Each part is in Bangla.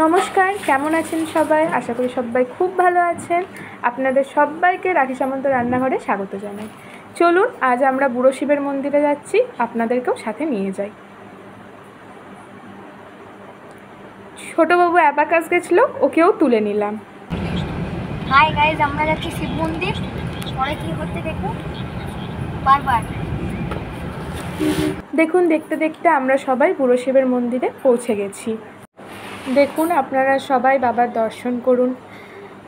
নমস্কার, কেমন আছেন সবাই? আশা করি সবাই খুব ভালো আছেন। আপনাদের সবাইকে রাখি সামন্ত রান্নাঘরে স্বাগত জানাই। চলুন আজ আমরা বুড়ো শিবের মন্দিরে যাচ্ছি, আপনাদেরকেও সাথে নিয়ে যাই। ছোটোবাবু অ্যাবাকাস গেছিল, ওকেও তুলে নিলাম। হাই গাইজ, আমরা যাচ্ছি শিব মন্দির। পরে কি করতে দেখুন বারবার দেখুন, দেখতে দেখতে আমরা সবাই বুড়ো শিবের মন্দিরে পৌঁছে গেছি। দেখুন, আপনারা সবাই বাবার দর্শন করুন।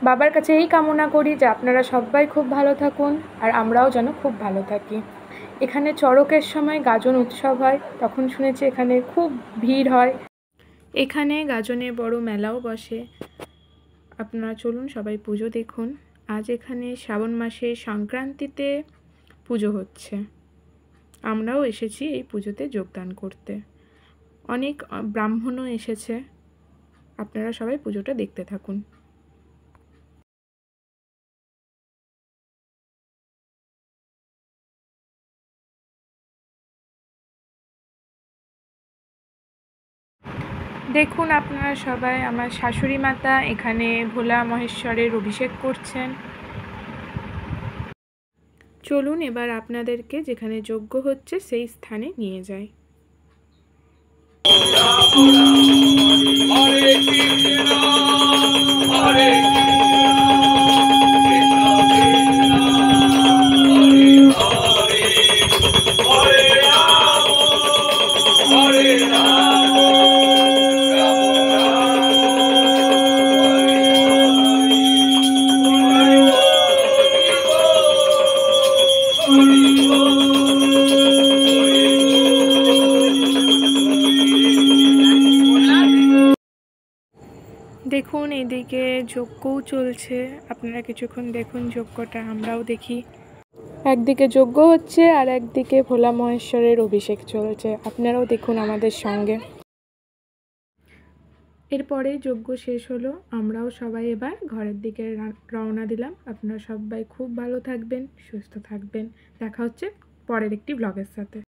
বাবার কাছে এই কামনা করি যে আপনারা সবাই খুব ভালো থাকুন আর আমরাও যেন খুব ভালো থাকি। এখানে চড়কের সময় গাজন উৎসব হয়, তখন শুনেছি এখানে খুব ভিড় হয়। এখানে গাজনে বড় মেলাও বসে। আপনারা চলুন সবাই পুজো দেখুন। আজ এখানে শ্রাবণ মাসে সংক্রান্তিতে পুজো হচ্ছে। আমরাও এসেছি এই পুজোতে যোগদান করতে। অনেক ব্রাহ্মণও এসেছে। আপনারা সবাই পুজোটা দেখতে থাকুন। দেখুন আপনারা সবাই, আমার শাশুড়ি মাতা এখানে ভোলা মহেশ্বরের অভিষেক করছেন। চলুন এবার আপনাদেরকে যেখানে যজ্ঞ হচ্ছে সেই স্থানে নিয়ে যাই। দেখুন এদিকে যজ্ঞও চলছে, আপনারা কিছুক্ষণ দেখুন যজ্ঞটা, আমরাও দেখি। একদিকে যজ্ঞ হচ্ছে আর একদিকে ভোলা মহেশ্বরের অভিষেক চলছে, আপনারাও দেখুন আমাদের সঙ্গে। এরপরে যজ্ঞ শেষ হলো, আমরাও সবাই এবার ঘরের দিকে রওনা দিলাম। আপনারা সবাই খুব ভালো থাকবেন, সুস্থ থাকবেন। দেখা হচ্ছে পরের একটি ব্লগের সাথে।